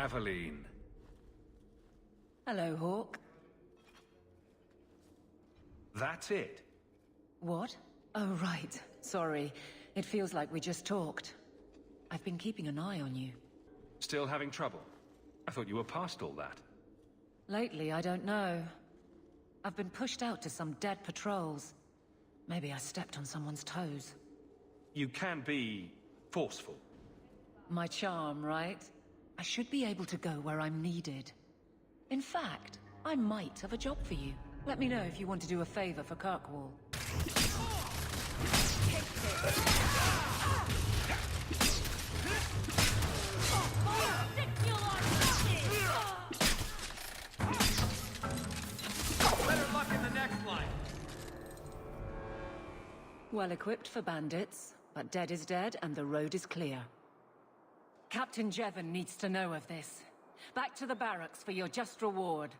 Aveline. Hello, Hawke. That's it? What? Oh, right. Sorry. It feels like we just talked. I've been keeping an eye on you. Still having trouble? I thought you were past all that. Lately, I don't know. I've been pushed out to some dead patrols. Maybe I stepped on someone's toes. You can be forceful. My charm, right? I should be able to go where I'm needed. In fact, I might have a job for you. Let me know if you want to do a favor for Kirkwall. Better luck in the next line. Well equipped for bandits, but dead is dead and the road is clear. Captain Jevon needs to know of this. Back to the barracks for your just reward.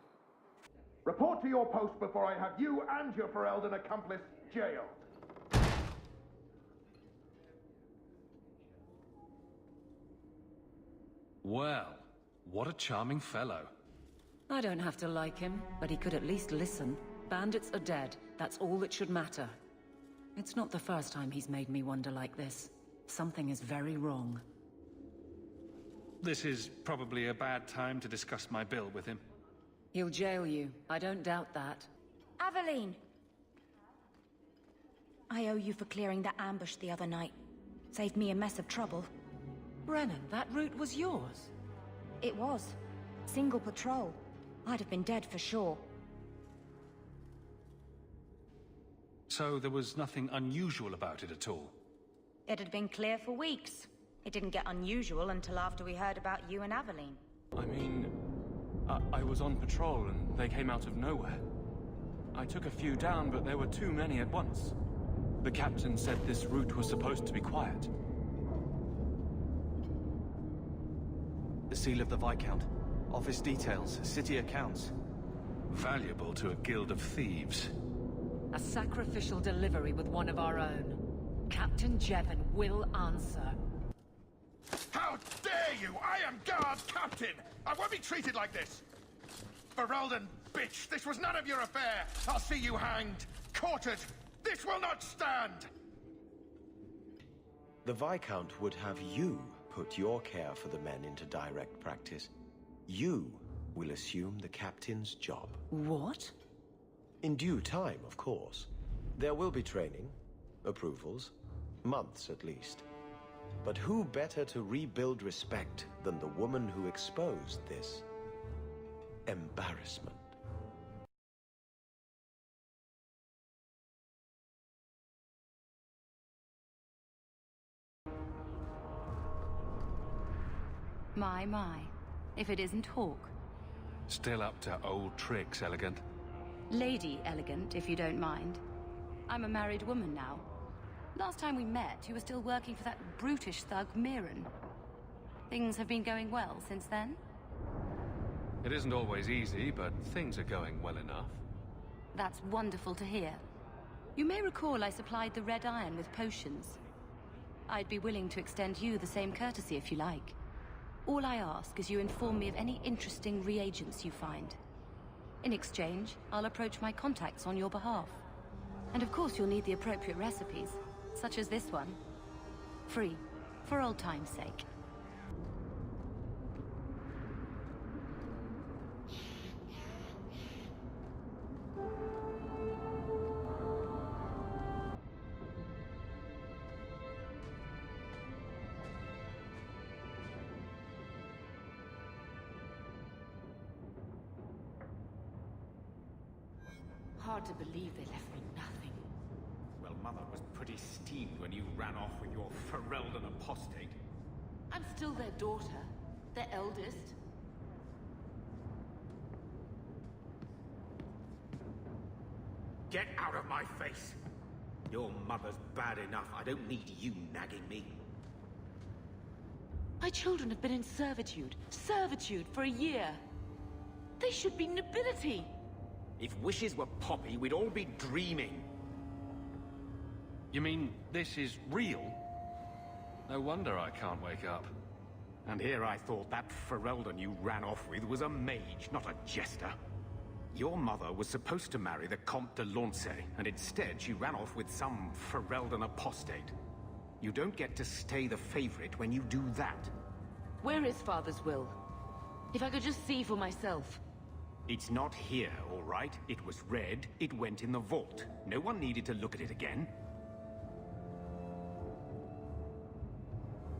Report to your post before I have you and your Ferelden accomplice jailed. Well, what a charming fellow. I don't have to like him, but he could at least listen. Bandits are dead. That's all that should matter. It's not the first time he's made me wonder like this. Something is very wrong. This is probably a bad time to discuss my bill with him. He'll jail you. I don't doubt that. Aveline! I owe you for clearing that ambush the other night. Saved me a mess of trouble. Brennan, that route was yours. It was. Single patrol. I'd have been dead for sure. So there was nothing unusual about it at all? It had been clear for weeks. It didn't get unusual until after we heard about you and Aveline. I mean, I was on patrol and they came out of nowhere. I took a few down, but there were too many at once. The captain said this route was supposed to be quiet. The seal of the Viscount. Office details, city accounts. Valuable to a guild of thieves. A sacrificial delivery with one of our own. Captain Jevon will answer. How dare you! I am guard captain! I won't be treated like this! Ferelden, bitch! This was none of your affair! I'll see you hanged! Quartered! This will not stand! The Viscount would have you put your care for the men into direct practice. You will assume the captain's job. What? In due time, of course. There will be training, approvals, months at least. But who better to rebuild respect than the woman who exposed this embarrassment? My. If it isn't Hawke. Still up to old tricks, Elegant. Lady Elegant, if you don't mind. I'm a married woman now. Last time we met, you were still working for that brutish thug, Mirren. Things have been going well since then? It isn't always easy, but things are going well enough. That's wonderful to hear. You may recall I supplied the Red Iron with potions. I'd be willing to extend you the same courtesy if you like. All I ask is you inform me of any interesting reagents you find. In exchange, I'll approach my contacts on your behalf. And of course you'll need the appropriate recipes, such as this one. Free, for old time's sake. Hard to believe they left me nothing. Well, Mother was pretty steamed when you ran off with your Ferelden apostate. I'm still their daughter, their eldest. Get out of my face! Your mother's bad enough. I don't need you nagging me. My children have been in servitude for a year. They should be nobility. If wishes were poppy, we'd all be dreaming. You mean this is real? No wonder I can't wake up. And here I thought that Ferelden you ran off with was a mage, not a jester. Your mother was supposed to marry the Comte de Launcey, and instead she ran off with some Ferelden apostate. You don't get to stay the favorite when you do that. Where is Father's will? If I could just see for myself. It's not here, all right? It was read, it went in the vault. No one needed to look at it again.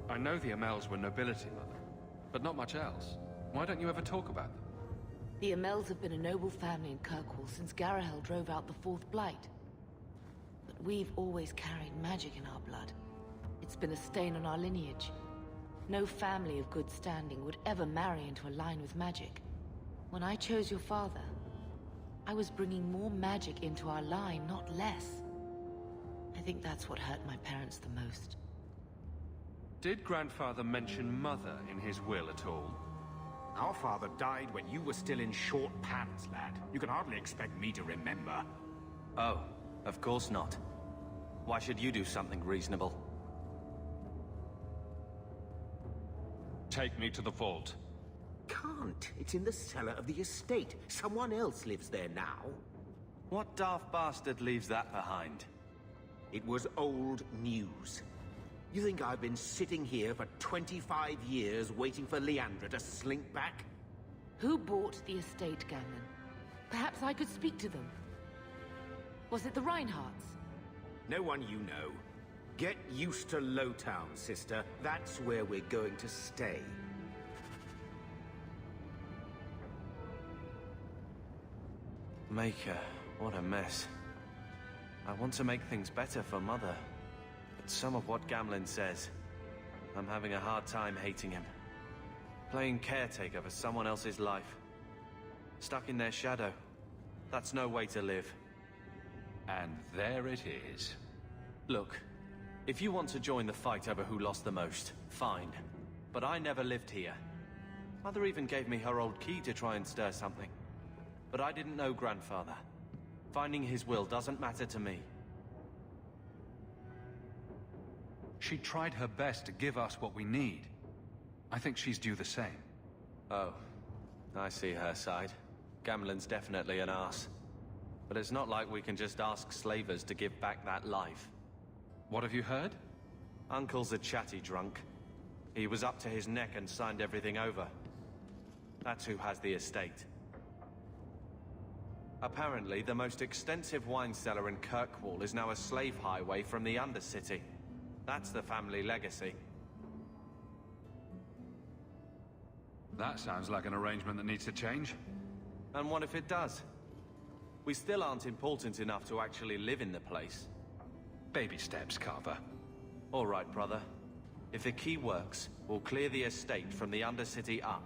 I know the Amells were nobility, Mother, but not much else. Why don't you ever talk about them? The Amells have been a noble family in Kirkwall since Garahel drove out the Fourth Blight. But we've always carried magic in our blood. It's been a stain on our lineage. No family of good standing would ever marry into a line with magic. When I chose your father, I was bringing more magic into our line, not less. I think that's what hurt my parents the most. Did Grandfather mention Mother in his will at all? Our father died when you were still in short pants, lad. You can hardly expect me to remember. Oh, of course not. Why should you do something reasonable? Take me to the vault. Can't. It's in the cellar of the estate. Someone else lives there now. What daft bastard leaves that behind? It was old news. You think I've been sitting here for 25 years waiting for Leandra to slink back? Who bought the estate, Gamlen? Perhaps I could speak to them. Was it the Reinhardts? No one you know. Get used to Lowtown, sister. That's where we're going to stay. Maker, what a mess. I want to make things better for Mother. But some of what Gamlen says, I'm having a hard time hating him. Playing caretaker for someone else's life. Stuck in their shadow. That's no way to live. And there it is. Look, if you want to join the fight over who lost the most, fine. But I never lived here. Mother even gave me her old key to try and stir something. But I didn't know Grandfather. Finding his will doesn't matter to me. She tried her best to give us what we need. I think she's due the same. Oh, I see her side. Gamlen's definitely an arse. But it's not like we can just ask slavers to give back that life. What have you heard? Uncle's a chatty drunk. He was up to his neck and signed everything over. That's who has the estate. Apparently, the most extensive wine cellar in Kirkwall is now a slave highway from the Undercity. That's the family legacy. That sounds like an arrangement that needs to change. And what if it does? We still aren't important enough to actually live in the place. Baby steps, Carver. All right, brother. If the key works, we'll clear the estate from the Undercity up.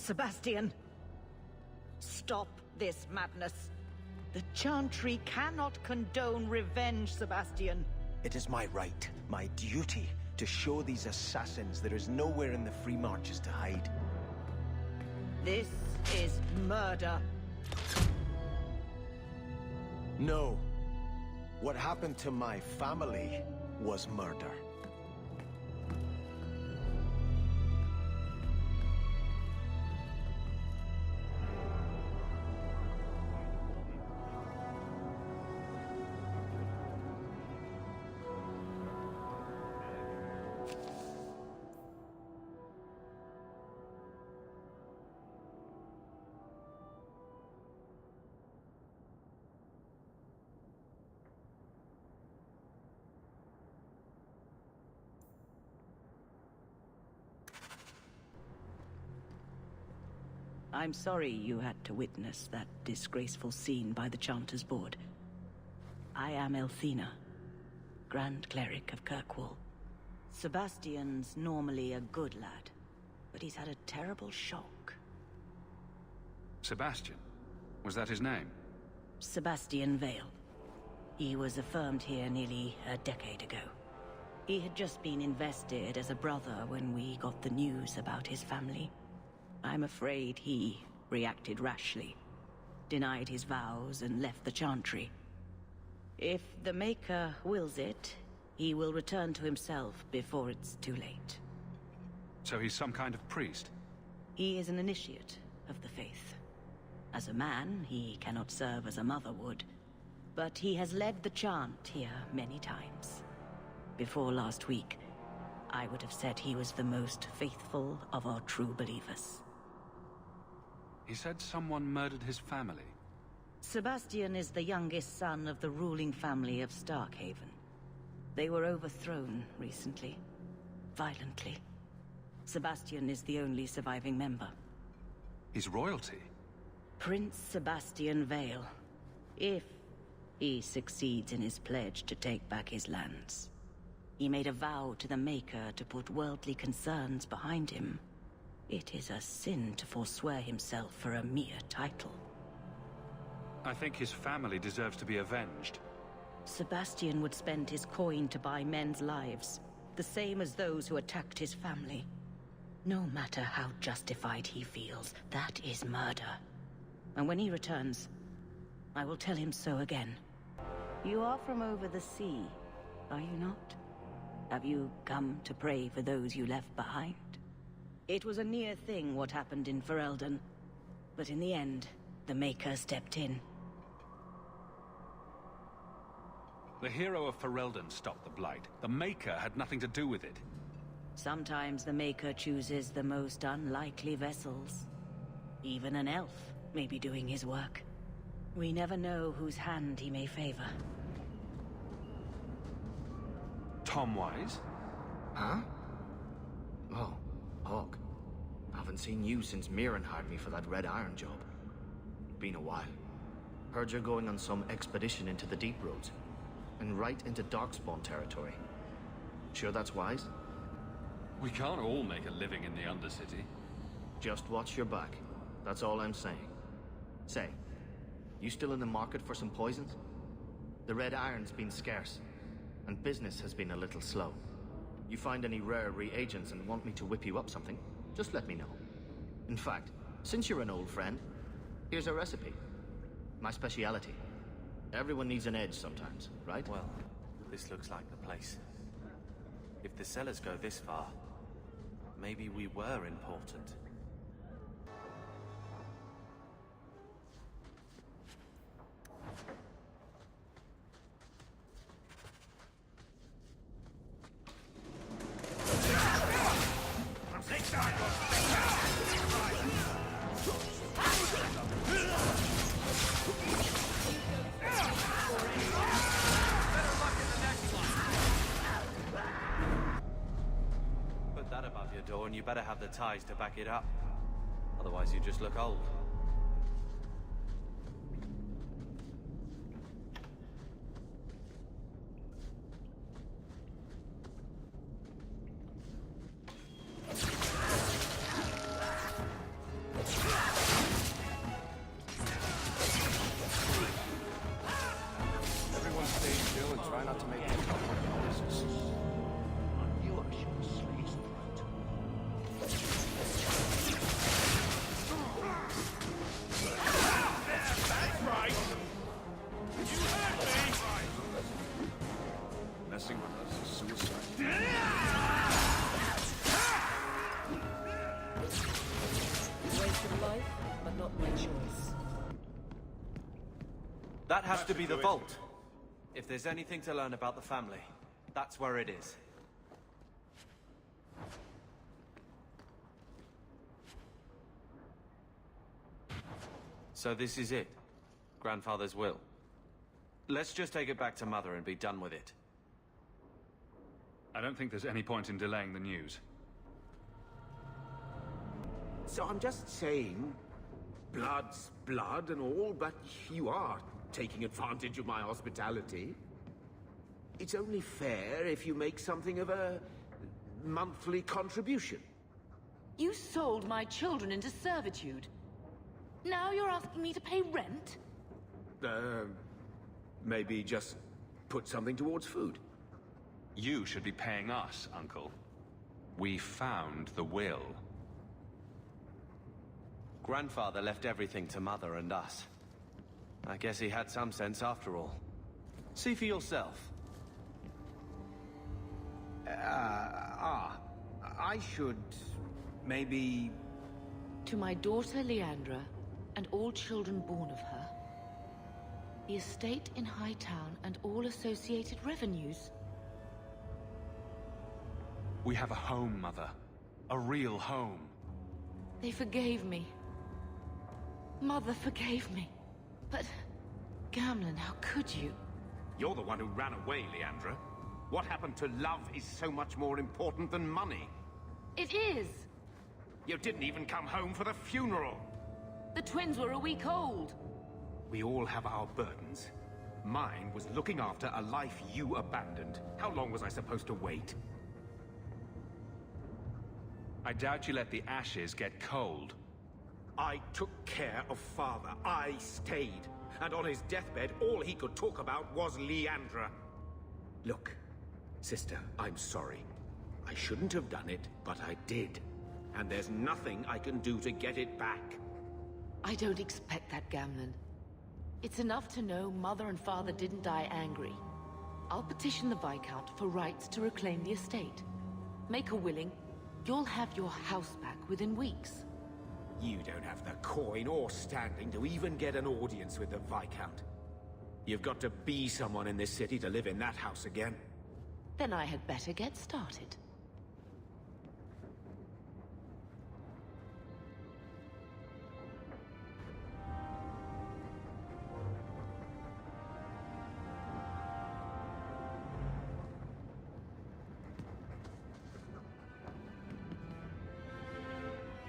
Sebastian! Stop this madness. The Chantry cannot condone revenge, Sebastian. It is my right, my duty, to show these assassins there is nowhere in the Free Marches to hide. This is murder. No. What happened to my family was murder. I'm sorry you had to witness that disgraceful scene by the Chanter's Board. I am Elthina, Grand Cleric of Kirkwall. Sebastian's normally a good lad, but he's had a terrible shock. Sebastian? Was that his name? Sebastian Vale. He was affirmed here nearly a decade ago. He had just been invested as a brother when we got the news about his family. I'm afraid he reacted rashly, denied his vows and left the Chantry. If the Maker wills it, he will return to himself before it's too late. So he's some kind of priest? He is an initiate of the faith. As a man, he cannot serve as a mother would, but he has led the chant here many times. Before last week, I would have said he was the most faithful of our true believers. He said someone murdered his family. Sebastian is the youngest son of the ruling family of Starkhaven. They were overthrown recently, violently. Sebastian is the only surviving member. He's royalty? Prince Sebastian Vale, if he succeeds in his pledge to take back his lands. He made a vow to the Maker to put worldly concerns behind him. It is a sin to forswear himself for a mere title. I think his family deserves to be avenged. Sebastian would spend his coin to buy men's lives, the same as those who attacked his family. No matter how justified he feels, that is murder. And when he returns, I will tell him so again. You are from over the sea, are you not? Have you come to pray for those you left behind? It was a near thing what happened in Ferelden, but in the end, the Maker stepped in. The hero of Ferelden stopped the Blight. The Maker had nothing to do with it. Sometimes the Maker chooses the most unlikely vessels. Even an elf may be doing his work. We never know whose hand he may favor. Tom Wise? Huh? Oh, Hawke. Haven't seen you since Mirren hired me for that Red Iron job. Been a while. Heard you're going on some expedition into the Deep Roads. And right into Darkspawn territory. Sure that's wise? We can't all make a living in the Undercity. Just watch your back. That's all I'm saying. Say, you still in the market for some poisons? The Red Iron's been scarce, and business has been a little slow. You find any rare reagents and want me to whip you up something, just let me know. In fact, since you're an old friend, here's a recipe. My speciality. Everyone needs an edge sometimes, right? Well, this looks like the place. If the cellars go this far, maybe we were important. And you better have the ties to back it up. Otherwise you just look old. Everyone stay still and try not to make any noises. That has to be the vault. If there's anything to learn about the family, that's where it is. So this is it. Grandfather's will. Let's just take it back to Mother and be done with it. I don't think there's any point in delaying the news. So I'm just saying, blood's blood and all, but you are taking advantage of my hospitality. It's only fair if you make something of a monthly contribution. You sold my children into servitude. Now you're asking me to pay rent? Maybe just put something towards food. You should be paying us, Uncle. We found the will. Grandfather left everything to Mother and us. I guess he had some sense after all. See for yourself. I should... maybe... To my daughter Leandra, and all children born of her, the estate in Hightown and all associated revenues. We have a home, Mother. A real home. They forgave me. Mother forgave me. But... Gamlen, how could you? You're the one who ran away, Leandra. What happened to love is so much more important than money. It is! You didn't even come home for the funeral. The twins were a week old. We all have our burdens. Mine was looking after a life you abandoned. How long was I supposed to wait? I doubt you let the ashes get cold. I took care of Father. I stayed. And on his deathbed, all he could talk about was Leandra. Look, sister, I'm sorry. I shouldn't have done it, but I did. And there's nothing I can do to get it back. I don't expect that, Gamlen. It's enough to know Mother and Father didn't die angry. I'll petition the Viscount for rights to reclaim the estate. Make a willing, you'll have your house back within weeks. You don't have the coin or standing to even get an audience with the Viscount. You've got to be someone in this city to live in that house again. Then I had better get started.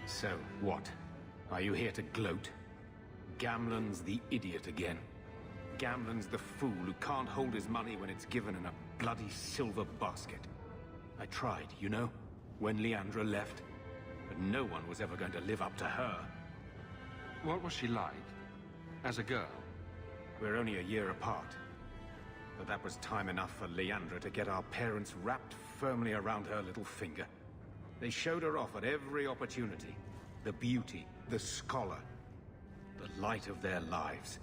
So, what? Are you here to gloat? Gamlen's the idiot again. Gamlen's the fool who can't hold his money when it's given in a bloody silver basket. I tried, you know, when Leandra left. But no one was ever going to live up to her. What was she like? As a girl? We're only a year apart. But that was time enough for Leandra to get our parents wrapped firmly around her little finger. They showed her off at every opportunity. The beauty, the scholar, the light of their lives.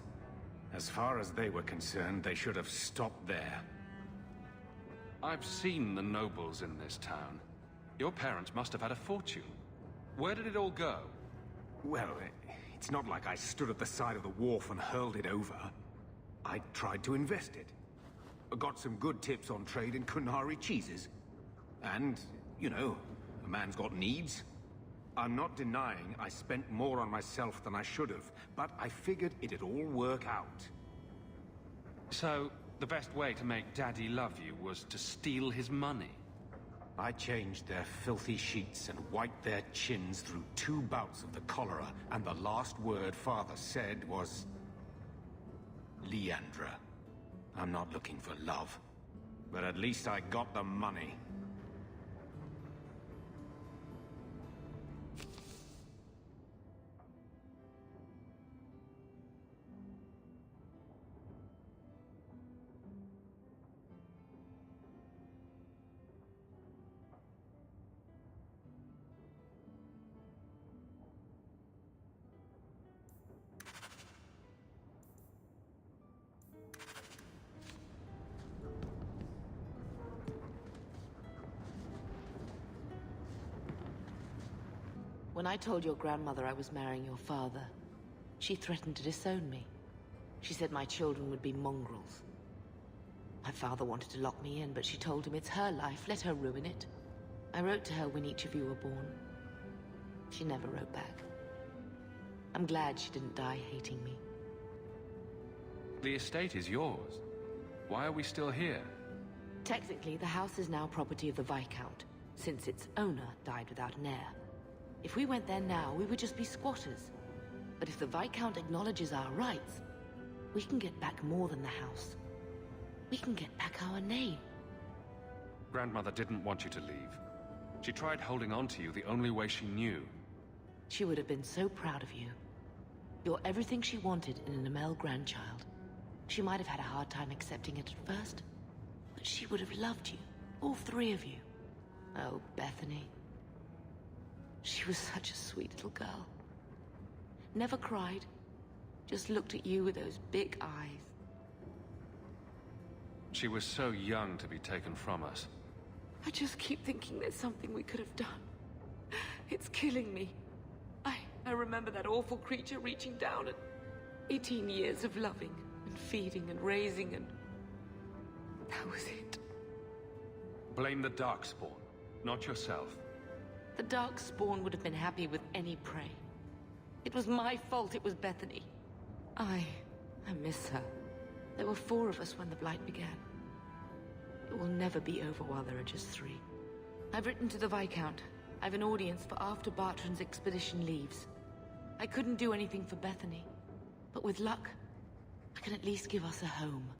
As far as they were concerned, they should have stopped there. I've seen the nobles in this town. Your parents must have had a fortune. Where did it all go? Well, it's not like I stood at the side of the wharf and hurled it over. I tried to invest it. Got some good tips on trade in Kunari cheeses. And, you know, a man's got needs. I'm not denying I spent more on myself than I should have, but I figured it'd all work out. So, the best way to make Daddy love you was to steal his money? I changed their filthy sheets and wiped their chins through 2 bouts of the cholera, and the last word Father said was... Leandra. I'm not looking for love, but at least I got the money. When I told your grandmother I was marrying your father, she threatened to disown me. She said my children would be mongrels. My father wanted to lock me in, but she told him it's her life, let her ruin it. I wrote to her when each of you were born. She never wrote back. I'm glad she didn't die hating me. The estate is yours. Why are we still here? Technically, the house is now property of the Viscount, since its owner died without an heir. If we went there now, we would just be squatters. But if the Viscount acknowledges our rights, we can get back more than the house. We can get back our name. Grandmother didn't want you to leave. She tried holding on to you the only way she knew. She would have been so proud of you. You're everything she wanted in an Amell grandchild. She might have had a hard time accepting it at first, but she would have loved you. All three of you. Oh, Bethany. She was such a sweet little girl. Never cried. Just looked at you with those big eyes. She was so young to be taken from us. I just keep thinking there's something we could have done. It's killing me. I remember that awful creature reaching down, and 18 years of loving and feeding and raising, and that was it. Blame the Darkspawn, not yourself. The Darkspawn would have been happy with any prey. It was my fault it was Bethany. I miss her. There were 4 of us when the Blight began. It will never be over while there are just 3. I've written to the Viscount. I've an audience for after Bartrand's expedition leaves. I couldn't do anything for Bethany, but with luck, I can at least give us a home.